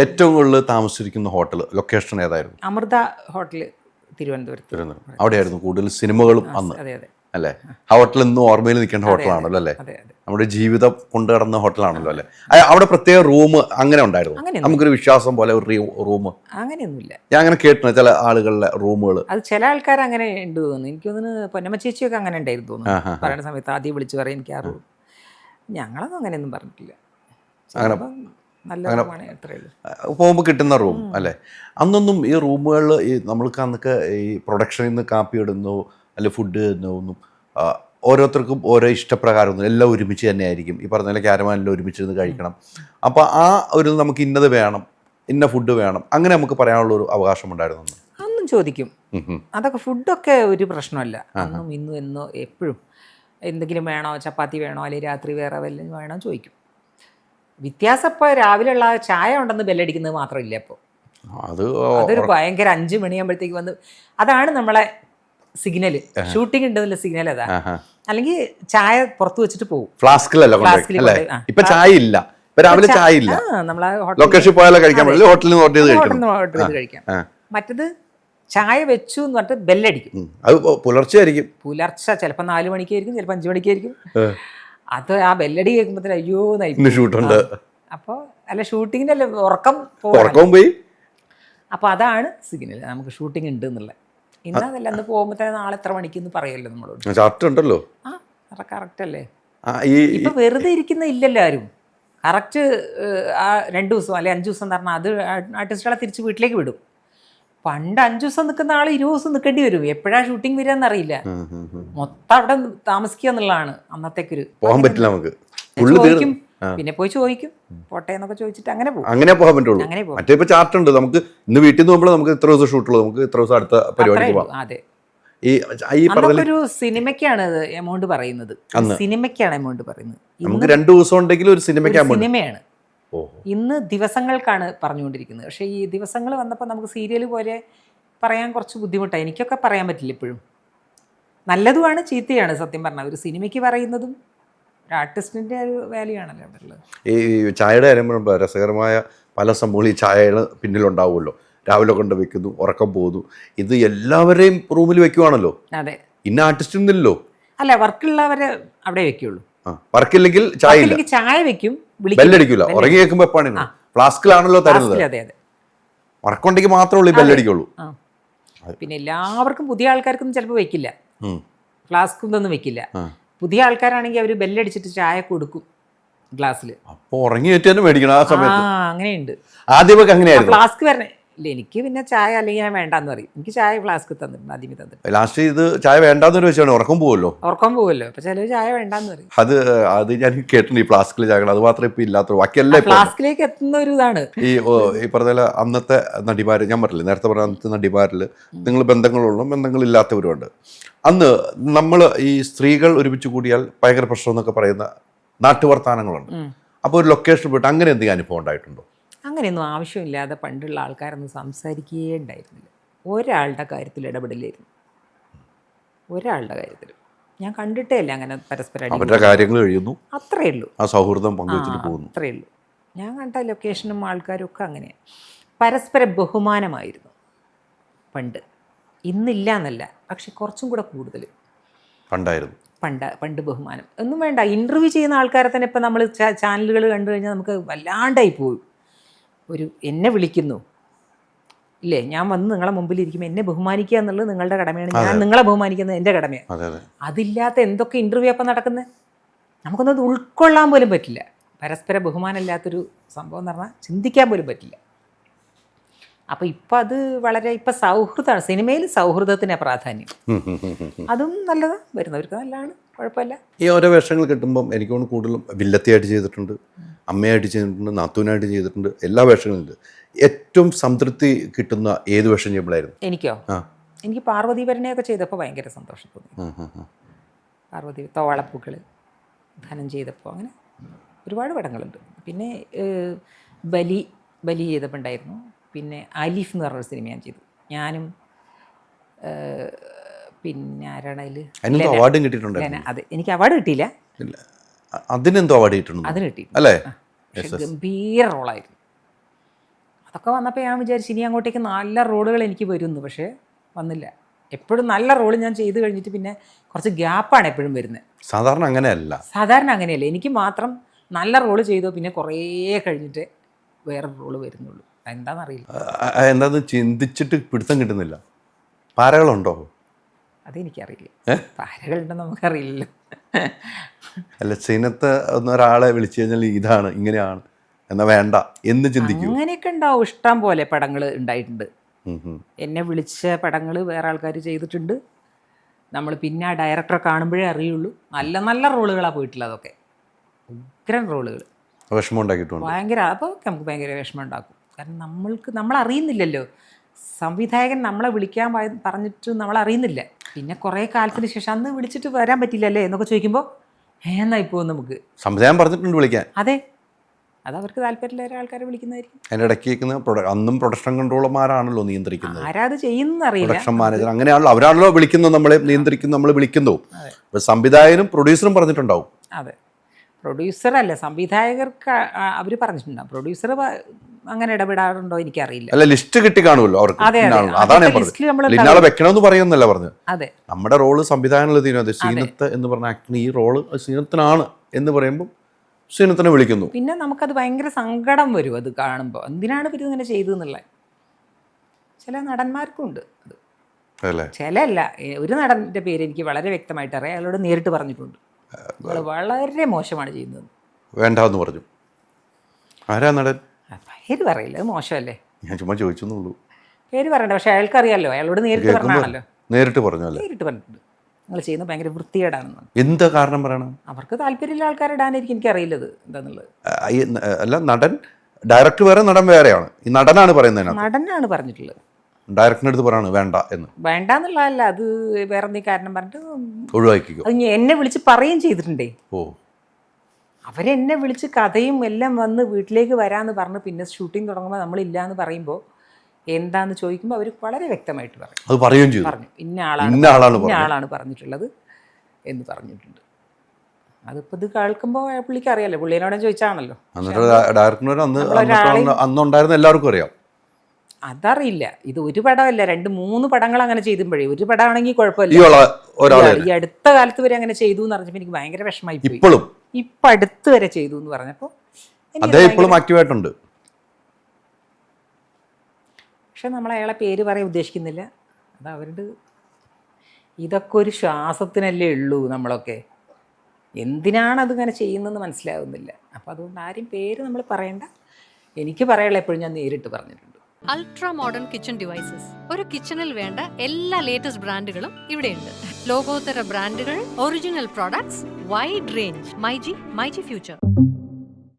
ഏറ്റവും കൂടുതൽ താമസിച്ചിരിക്കുന്ന hotel location ഏതായിരുന്നു? അമൃത ഹോട്ടൽ തിരുവനന്തപുരത്ത്. അവിടെയായിരുന്നു കൂടുതൽ സിനിമകളും അന്ന് അതെ അതെ അല്ലേ? ആ ഹോട്ടൽ ഇന്നും ഓർമ്മയിൽ നിൽക്കേണ്ട ഹോട്ടലാണല്ലോ അല്ലേ? അതെ അതെ. നമ്മുടെ ജീവിതം കൊണ്ടു കടന്ന ഹോട്ടലാണല്ലോ അല്ലേ? അവിടെ പ്രത്യേക റൂം അങ്ങനെ ഉണ്ടായിരുന്നു? നമുക്കൊരു വിശ്വാസം പോലെ ഒരു റൂം അങ്ങനെയൊന്നുമില്ല. ഞാൻ അങ്ങനെ കേട്ടിട്ടുണ്ട് ചില ആളുകളുടെ റൂമുകൾ. അത് ചില ആൾക്കാർ അങ്ങനെ ഉണ്ട് തോന്നുന്നു. എനിക്ക് തോന്നുന്നു പൊന്നമ്മ ചേച്ചിയൊക്കെ അങ്ങനെ ഉണ്ടായിരുന്നു തോന്നുന്നു. പറയുന്ന സമയത്ത് ആദ്യം വിളിച്ച് പറയും എനിക്ക് ആ റൂം. ഞങ്ങളൊന്നും അങ്ങനെയൊന്നും പറഞ്ഞിട്ടില്ല. നല്ല റൂമാണ്, അത്രേ ഉള്ളൂ. പോകുമ്പോൾ കിട്ടുന്ന റൂം അല്ലേ? അന്നൊന്നും ഈ റൂമുകളിൽ ഈ നമ്മൾക്ക് അന്നൊക്കെ ഈ പ്രൊഡക്ഷനിൽ നിന്ന് കാപ്പി ഇടുന്നു അല്ലെ ഫുഡ് ഒന്നും ഓരോരുത്തർക്കും ഓരോ ഇഷ്ടപ്രകാരമൊന്നും എല്ലാം ഒരുമിച്ച് തന്നെ ആയിരിക്കും. ഈ പറഞ്ഞ പോലെ ക്യാരവാനിലെല്ലാം ഒരുമിച്ചിരുന്ന് കഴിക്കണം. അപ്പോൾ ആ ഒരു നമുക്ക് ഇന്നത് വേണം, ഇന്ന ഫുഡ് വേണം, അങ്ങനെ നമുക്ക് പറയാനുള്ളൊരു അവകാശം ഉണ്ടായിരുന്നു. അന്നും ചോദിക്കും. അതൊക്കെ ഫുഡൊക്കെ ഒരു പ്രശ്നമല്ല. അന്നും ഇന്നും എന്നോ എപ്പോഴും എന്തെങ്കിലും വേണോ, ചപ്പാത്തി വേണോ അല്ലെങ്കിൽ രാത്രി വേറെ വല്ലതും വേണോ ചോദിക്കും. വ്യത്യാസം ഇപ്പോൾ രാവിലെയുള്ള ചായ ഉണ്ടെന്ന് ബെല്ലടിക്കുന്നത് മാത്രമില്ല. ഇപ്പോൾ അതൊരു ഭയങ്കര 5 മണിയാകുമ്പോഴത്തേക്ക് വന്ന് അതാണ് നമ്മളെ സിഗ്നൽ. ഷൂട്ടിംഗ് ഉണ്ടെന്നുള്ള സിഗ്നൽ അതാ. അല്ലെങ്കിൽ ചായ പുറത്ത് വെച്ചിട്ട് പോകും. ഫ്ലാസ്കിലല്ല ഇപ്പൊ ചായ ഇല്ല. രാവിലെ ചായ ഇല്ല. നമ്മളെ ലൊക്കേഷൻ പോയാലോ കഴിക്കാൻ ഹോട്ടലിൽ നിന്ന് ഓർഡർ ചെയ്ത് കഴിക്കാം. മറ്റത് ചായ വെച്ചു എന്ന് പറഞ്ഞിട്ട് ബെല്ലടിക്കും. അത് പുലർച്ചെ ആയിരിക്കും. പുലർച്ചെ ചിലപ്പോൾ 4 മണിക്കായിരിക്കും, ചിലപ്പോൾ 5 മണിക്കായിരിക്കും. അത് ആ ബെല്ലടി കേൾക്കുമ്പോഴത്തേന് അയ്യോ ഷൂട്ടുണ്ട്. അപ്പോൾ അല്ല ഷൂട്ടിങ്ങിൻ്റെ അല്ല ഉറക്കം പോയി. അപ്പോൾ അതാണ് സിഗ്നൽ നമുക്ക് ഷൂട്ടിംഗ് ഉണ്ട് എന്നുള്ളത്. ഇന്നതല്ല, അന്ന് പോകുമ്പോഴത്തേന് നാളെ എത്ര മണിക്കെന്ന് പറയുമല്ലോ നമ്മളോട്. ചാർട്ട് ഉണ്ടല്ലോ. കറക്റ്റ് അല്ലേ? ഇപ്പൊ വെറുതെ ഇരിക്കുന്ന ഇല്ലല്ലോ ആരും. കറക്റ്റ് ആ 2 ദിവസം അല്ലെ 5 ദിവസം എന്ന് പറഞ്ഞാൽ അത് ആർട്ടിസ്റ്റുകളെ തിരിച്ച് വീട്ടിലേക്ക് വിടും. പണ്ട് 5 ദിവസം നിൽക്കുന്ന ആൾ 20 ദിവസം നിൽക്കേണ്ടി വരും. എപ്പോഴാണ് ഷൂട്ടിംഗ് വരികയെന്നറിയില്ല. മൊത്തം അവിടെ താമസിക്കുക എന്നുള്ളതാണ് അന്നത്തേക്കൊരു. പോകാൻ പറ്റില്ല നമുക്ക്. ചോദിക്കും, പിന്നെ പോയി ചോദിക്കും പോട്ടെ എന്നൊക്കെ ചോദിച്ചിട്ട് അങ്ങനെ പോകും. അങ്ങനെ പോകാൻ പറ്റുള്ളൂ. മറ്റേ ഇപ്പൊ ചാർട്ട് ഉണ്ട്. നമുക്ക് ഇന്ന് വീട്ടിൽ നിന്ന് പോകുമ്പോൾ നമുക്ക് ഇത്ര ദിവസം ഷൂട്ടുള്ളൂ, നമുക്ക് ഇത്ര ദിവസം അടുത്ത പരിപാടിക്ക് പോകാം. അതെ. ഒരു സിനിമയ്ക്കാണ് എമൗണ്ട് പറയുന്നത്. സിനിമയ്ക്കാണ് എമൗണ്ട് പറയുന്നത്. നമുക്ക് 2 ദിവസം ഉണ്ടെങ്കിലും ഒരു സിനിമയാണ്. ഇന്ന് ദിവസങ്ങൾക്കാണ് പറഞ്ഞുകൊണ്ടിരിക്കുന്നത്. പക്ഷേ ഈ ദിവസങ്ങൾ വന്നപ്പോൾ നമുക്ക് സീരിയൽ പോലെ പറയാൻ കുറച്ച് ബുദ്ധിമുട്ടാണ്. എനിക്കൊക്കെ പറയാൻ പറ്റില്ല ഇപ്പോഴും. നല്ലതുമാണ് ചീത്തയാണ് സത്യം പറഞ്ഞാൽ. ഒരു സിനിമയ്ക്ക് പറയുന്നതും ഒരു ആർട്ടിസ്റ്റിൻ്റെ ഒരു വാല്യൂ ആണല്ലോ അവിടെ ഉള്ളത്. ഈ ചായയുടെ കാര്യം രസകരമായ പല സംഭവങ്ങളും ഈ ചായകൾ പിന്നിലുണ്ടാവുമല്ലോ. രാവിലെ കൊണ്ട് വെക്കുന്നു, ഉറക്കം പോകുന്നു. ഇത് എല്ലാവരെയും റൂമിൽ വെക്കുവാണല്ലോ. അതെ. ഇന്ന ആർട്ടിസ്റ്റ് ഒന്നുമില്ലല്ലോ. അല്ല, വർക്കുള്ളവരെ അവിടെ വെക്കുള്ളൂ. വർക്കില്ലെങ്കിൽ ചായ വെക്കും, ബെല്ലടിക്കൂല. ഉറങ്ങി വെക്കുമ്പോൾ എപ്പോഴാണ് ഫ്ലാസ്കിലാണല്ലോ തരുന്നത്. അതെ അതെ. വർക്കുണ്ടെങ്കിൽ മാത്രമേ ഉള്ളൂ ബെല്ലടിക്കുള്ളൂ. പിന്നെ എല്ലാവർക്കും പുതിയ ആൾക്കാർക്കൊന്നും ചിലപ്പോൾ വെക്കില്ല, ഫ്ലാസ്കൊന്നും വെക്കില്ല. പുതിയ ആൾക്കാരാണെങ്കിൽ അവർ ബെല്ലടിച്ചിട്ട് ചായ കൊടുക്കും ഗ്ലാസ്സിൽ. അപ്പോൾ ഉറങ്ങി വെച്ചാലും മേടിക്കണം ആ സമയത്ത്. അങ്ങനെയുണ്ട്. ആദ്യമൊക്കെ അങ്ങനെയായിരുന്നു. ഫ്ലാസ്ക് വരണേ ഇല്ല, എനിക്ക് പിന്നെ ചായ അല്ലെങ്കിൽ ഞാൻ വേണ്ടാന്ന് പറയും. എനിക്ക് ചായ ഫ്ലാസ്ക് തന്നിട്ടുണ്ട്, ആദ്യമേ തന്നിട്ടുണ്ട്. ലാസ്റ്റ് ഇത് ചായ വേണ്ടാന്നൊരു വെച്ചാണ് ഉറക്കം പോകുമല്ലോ. അപ്പൊ ചിലർ ചായ വേണ്ടാന്ന് പറയും. അത് ഞാൻ കേട്ടിട്ടുണ്ട് ഈ ഫ്ലാസ്കിൽ ചായ. അത് മാത്രമേ ഇപ്പൊ ഇല്ലാത്ത ബാക്കിയെല്ലാം ഫ്ലാസ്കിലേക്ക് എത്തുന്ന ഒരു ഇതാണ്. ഈ പറഞ്ഞ അന്നത്തെ നടിമാര്, ഞാൻ പറഞ്ഞില്ലേ നേരത്തെ പറഞ്ഞ അന്നത്തെ നടിമാരിൽ നിങ്ങൾ ബന്ധങ്ങളുള്ള ബന്ധങ്ങളില്ലാത്തവരുണ്ട്. അന്ന് നമ്മൾ ഈ സ്ത്രീകൾ ഒരുമിച്ച് കൂടിയാൽ ഭയങ്കര പ്രശ്നം എന്നൊക്കെ പറയുന്ന നാട്ടുവർത്താനങ്ങളുണ്ട്. അപ്പോൾ ഒരു ലൊക്കേഷനിൽ പോയിട്ട് അങ്ങനെ എന്തെങ്കിലും അനുഭവം ഉണ്ടായിട്ടുണ്ടോ? അങ്ങനെയൊന്നും ആവശ്യമില്ലാതെ പണ്ടുള്ള ആൾക്കാരൊന്നും സംസാരിക്കുകയേ ഉണ്ടായിരുന്നില്ല. ഒരാളുടെ കാര്യത്തിൽ ഇടപെടില്ലായിരുന്നു. ഒരാളുടെ കാര്യത്തിൽ ഞാൻ കണ്ടിട്ടേ ഇല്ല അങ്ങനെ പരസ്പരം അവരുടെ കാര്യങ്ങൾ കഴിയുന്നു, അത്രേ ഉള്ളൂ. ആ സൗഹൃദം പങ്കുവെച്ചിട്ട് പോകുന്നു, അത്രേ ഉള്ളൂ. ഞാൻ കണ്ട ലൊക്കേഷനും ആൾക്കാരും ഒക്കെ അങ്ങനെയാണ്. പരസ്പര ബഹുമാനമായിരുന്നു പണ്ട്. ഇന്നില്ല എന്നല്ല, പക്ഷെ കുറച്ചും കൂടെ കൂടുതൽ പണ്ടായിരുന്നു. പണ്ട് ബഹുമാനം ഒന്നും വേണ്ട. ഇൻ്റർവ്യൂ ചെയ്യുന്ന ആൾക്കാരെ തന്നെ ഇപ്പം നമ്മൾ ചാനലുകൾ കണ്ടു കഴിഞ്ഞാൽ നമുക്ക് വല്ലാണ്ടായി പോകും. എന്നെ വിളിക്കുന്നു ഇല്ലേ, ഞാൻ വന്ന് നിങ്ങളെ മുമ്പിലിരിക്കുമ്പോൾ എന്നെ ബഹുമാനിക്കുക എന്നുള്ളത് നിങ്ങളുടെ കടമയാണ്. ഞാൻ നിങ്ങളെ ബഹുമാനിക്കുന്നത് എൻ്റെ കടമയാണ്. അതില്ലാത്ത എന്തൊക്കെ ഇൻ്റർവ്യൂ അപ്പം നടക്കുന്നത് നമുക്കൊന്നത് ഉൾക്കൊള്ളാൻ പോലും പറ്റില്ല. പരസ്പര ബഹുമാനം ഇല്ലാത്തൊരു സംഭവം എന്ന് പറഞ്ഞാൽ ചിന്തിക്കാൻ പോലും പറ്റില്ല. അപ്പോൾ ഇപ്പം അത് വളരെ ഇപ്പം സൗഹൃദമാണ്. സിനിമയിൽ സൗഹൃദത്തിന് പ്രാധാന്യം. അതും നല്ലതാണ്, വരുന്നവർക്ക് നല്ലതാണ്, കുഴപ്പമില്ല. ഈ ഓരോ വേഷങ്ങൾ കിട്ടുമ്പം എനിക്ക് തോന്നുന്നു കൂടുതലും വില്ലത്തിയായിട്ട് ചെയ്തിട്ടുണ്ട്, അമ്മയായിട്ട് ചെയ്തിട്ടുണ്ട്, നാത്തൂനായിട്ട് ചെയ്തിട്ടുണ്ട്, എല്ലാ വേഷങ്ങളുണ്ട്. ഏറ്റവും സംതൃപ്തി കിട്ടുന്ന ഏത് വേഷം ചെയ്യുമ്പോഴായിരുന്നു? എനിക്കോ? എനിക്ക് പാർവതി ഭരണിയൊക്കെ ചെയ്തപ്പോൾ ഭയങ്കര സന്തോഷം തോന്നി. പാർവതി, തോളപ്പൂക്കൾ, ധനം ചെയ്തപ്പോൾ, അങ്ങനെ ഒരുപാട് പടങ്ങളുണ്ട്. പിന്നെ ബലി ചെയ്തപ്പോൾ ഉണ്ടായിരുന്നു. പിന്നെ അലിഫ് എന്ന് പറഞ്ഞൊരു സിനിമ ഞാൻ ചെയ്തു. ഞാനും പിന്നെ ആരാണതിൽ അവാർഡും കിട്ടിയിട്ടുണ്ട്. അതെ, എനിക്ക് അവാർഡ് കിട്ടിയില്ല. അതിനെന്തോ അവാർഡ് കിട്ടുന്നു. അതിന് കിട്ടി അല്ലേ? ഗംഭീര റോളായിരുന്നു. അതൊക്കെ വന്നപ്പോൾ ഞാൻ വിചാരിച്ചു ഇനി അങ്ങോട്ടേക്ക് നല്ല റോളുകൾ എനിക്ക് വരുന്നു. പക്ഷേ വന്നില്ല. എപ്പോഴും നല്ല റോള് ഞാൻ ചെയ്ത് കഴിഞ്ഞിട്ട് പിന്നെ കുറച്ച് ഗ്യാപ്പാണ് എപ്പോഴും വരുന്നത്. സാധാരണ അങ്ങനെയല്ല. സാധാരണ അങ്ങനെയല്ല. എനിക്ക് മാത്രം നല്ല റോള് ചെയ്തോ പിന്നെ കുറേ കഴിഞ്ഞിട്ട് വേറെ റോള് വരുന്നുള്ളൂ. എന്താണെന്നറിയില്ല. എന്താന്ന് ചിന്തിച്ചിട്ട് പിടുത്തം കിട്ടുന്നില്ല. പാരകളുണ്ടോ? അതെനിക്കറിയില്ല. പാരകളുണ്ടെന്ന് നമുക്കറിയില്ലല്ലോ. അല്ല, സീനത്ത് ഒന്നൊരാളെ വിളിച്ചു കഴിഞ്ഞാൽ ഇതാണ് ഇങ്ങനെയാണ് എന്നാ വേണ്ട എന്ന് ചിന്തിക്കൂ. അങ്ങനെയൊക്കെ ഉണ്ടാവും. ഇഷ്ടം പോലെ പടങ്ങൾ ഉണ്ടായിട്ടുണ്ട്. എന്നെ വിളിച്ച പടങ്ങൾ വേറെ ആൾക്കാർ ചെയ്തിട്ടുണ്ട്. നമ്മൾ പിന്നെ ആ ഡയറക്ടറെ കാണുമ്പോഴേ അറിയുള്ളൂ. നല്ല നല്ല റോളുകളാണ് പോയിട്ടുള്ളത്. അതൊക്കെ ഉഗ്രൻ റോളുകൾ. വിഷമം ഉണ്ടാക്കിയിട്ടുണ്ട് ഭയങ്കര. അപ്പോൾ നമുക്ക് ഭയങ്കര വിഷമം ഉണ്ടാക്കും. കാരണം നമ്മളറിയുന്നില്ലല്ലോ. സംവിധായകൻ നമ്മളെ വിളിക്കാൻ പറഞ്ഞിട്ട് നമ്മളറിയുന്നില്ല. പിന്നെ കുറേ കാലത്തിന് ശേഷം അന്ന് വിളിച്ചിട്ട് വരാൻ പറ്റില്ലല്ലേ എന്നൊക്കെ ചോദിക്കുമ്പോൾ എന്നായി പോകും നമുക്ക്. സംവിധാനം പറഞ്ഞിട്ടുണ്ട് വിളിക്കാൻ. അതെ, അത് അവർക്ക് താല്പര്യമുള്ള ആൾക്കാരെ വിളിക്കുന്നതായിരിക്കും. അതിൻ്റെ ഇടയ്ക്ക് അന്നും പ്രൊഡക്ഷൻ കൺട്രോളർമാരാണല്ലോ നിയന്ത്രിക്കുന്നത്. ആരാ അത് ചെയ്യുന്ന അറിയില്ല. പ്രൊഡക്ഷൻ മാനേജർ അങ്ങനെയാണല്ലോ, അവരാണല്ലോ വിളിക്കുന്നത്, നമ്മളെ നിയന്ത്രിക്കുന്നു, നമ്മൾ വിളിക്കുന്നു. സംവിധായകനും പ്രൊഡ്യൂസറും പറഞ്ഞിട്ടുണ്ടാവും. അതെ, പ്രൊഡ്യൂസർ അല്ല, സംവിധായകർക്ക് അവർ പറഞ്ഞിട്ടുണ്ടാവും. പ്രൊഡ്യൂസർ അങ്ങനെ ഇടപെടാറുണ്ടോ എനിക്കറിയില്ല. അല്ല, ലിസ്റ്റ് കിട്ടി കാണുമല്ലോ അവർക്ക്. അതാണ് ഞാൻ പറഞ്ഞത്. ഇന്നാളെ വെക്കണമെന്ന് പറയുന്നല്ല പറഞ്ഞത്. അതെ, നമ്മുടെ റോള് സംവിധായകനുള്ള തീരുമാനം. സീനത്ത് എന്ന് പറഞ്ഞ ആക്ടിന് ഈ റോള് സീനത്തിനാണ് എന്ന് പറയുമ്പോൾ സീനത്തിനെ വിളിക്കുന്നു. പിന്നെ നമുക്കത് ഭയങ്കര സങ്കടം വരും അത് കാണുമ്പോൾ. എന്തിനാണ് ഇവർ ഇങ്ങനെ ചെയ്തതെന്നുള്ളത്. ചില നടന്മാർക്കും ഉണ്ട് അത്. ചിലല്ല, ഒരു നടൻ്റെ പേര് എനിക്ക് വളരെ വ്യക്തമായിട്ട് അറിയാം. അയാളോട് നേരിട്ട് പറഞ്ഞിട്ടുണ്ട്, അയാൾ വളരെ മോശമാണ് ചെയ്യുന്നത്. വേണ്ടെന്ന് പറഞ്ഞു. ആരാ നടൻ? പേര് പറയില്ല, അത് മോശമല്ലേ. ഞാൻ ചുമ്മാ ചോദിച്ചെന്നുള്ളൂ. പേര് പറയണ്ട, പക്ഷെ അയാൾക്കറിയാമല്ലോ. അയാളോട് നേരിട്ട് പറഞ്ഞാണല്ലോ. നേരിട്ട് പറഞ്ഞു അല്ലേ? നേരിട്ട് പറഞ്ഞിട്ടുണ്ട്, നിങ്ങൾ ചെയ്യുന്നത് ഭയങ്കര വൃത്തികേടാണെന്ന്. എന്താ കാരണം പറയണം? അവർക്ക് താല്പര്യമുള്ള ആൾക്കാരിടാനായിരിക്കും, എനിക്കറിയില്ലത് എന്താന്നുള്ളത്. അല്ല, നടൻ ഡയറക്ടർ വേറെ നടൻ വേറെയാണ്. ഈ നടനാണ് പറയുന്നത്. നടനാണ് പറഞ്ഞിട്ടുള്ളത്. ഡയറക്ടറിന്റെ അടുത്ത് പറയാണ് വേണ്ട എന്ന്. വേണ്ടെന്നുള്ളതല്ല, അത് വേറെ എന്തെങ്കിലും കാരണം പറഞ്ഞിട്ട് ഒഴിവാക്കിക്കോ. അത് എന്നെ വിളിച്ച് പറയുകയും ചെയ്തിട്ടുണ്ടേ. ഓ, അവരെന്നെ വിളിച്ച് കഥയും എല്ലാം വന്ന് വീട്ടിലേക്ക് വരാമെന്ന് പറഞ്ഞ് പിന്നെ ഷൂട്ടിംഗ് തുടങ്ങുമ്പോൾ നമ്മളില്ല എന്ന് പറയുമ്പോൾ എന്താന്ന് ചോദിക്കുമ്പോൾ അവർ വളരെ വ്യക്തമായിട്ട് പറയും. അത് പറയുകയും ചെയ്തു. പറഞ്ഞു ഇന്ന ആളാണ് പറഞ്ഞിട്ടുള്ളത് എന്ന് പറഞ്ഞിട്ടുണ്ട്. അതിപ്പോൾ ഇത് കേൾക്കുമ്പോൾ പുള്ളിക്ക് അറിയാമല്ലോ, പുള്ളിയോടെ ചോദിച്ചാണല്ലോ. ഡയറക്ടറിനോട് അന്നുണ്ടായിരുന്ന എല്ലാവർക്കും അറിയാം. അതറിയില്ല. ഇത് ഒരു പടമല്ല, 2-3 പടങ്ങൾ അങ്ങനെ ചെയ്തുമ്പോഴേ. ഒരു പടമാണെങ്കിൽ കുഴപ്പമില്ല. ഈ അടുത്ത കാലത്ത് വരെ അങ്ങനെ ചെയ്തു എന്ന് പറഞ്ഞപ്പോൾ എനിക്ക് ഭയങ്കര വിഷമമായി പോയി. ഇപ്പം അടുത്ത് വരെ ചെയ്തു എന്ന് പറഞ്ഞപ്പോൾ ഇപ്പോഴും ആക്റ്റീവായിട്ടുണ്ട്. പക്ഷെ നമ്മൾ അയാളെ പേര് പറയാൻ ഉദ്ദേശിക്കുന്നില്ല. അത് അവരുടെ ഇതൊക്കെ ഒരു ശ്വാസത്തിനല്ലേ ഉള്ളൂ. നമ്മളൊക്കെ എന്തിനാണ് അതിങ്ങനെ ചെയ്യുന്നതെന്ന് മനസ്സിലാവുന്നില്ല. അപ്പോൾ അതുകൊണ്ട് ആരും പേര് നമ്മൾ പറയണ്ട. എനിക്ക് പറയാനുള്ള എപ്പോഴും ഞാൻ നേരിട്ട് പറഞ്ഞിട്ടുണ്ട്. Ultra modern kitchen devices. ഒരു കിച്ചണിൽ വേണ്ട എല്ലാ ലേറ്റസ്റ്റ് ബ്രാൻഡുകളും ഇവിടെയുണ്ട്. ലോകോത്തര ബ്രാൻഡുകൾ, original products, wide range. MyG future.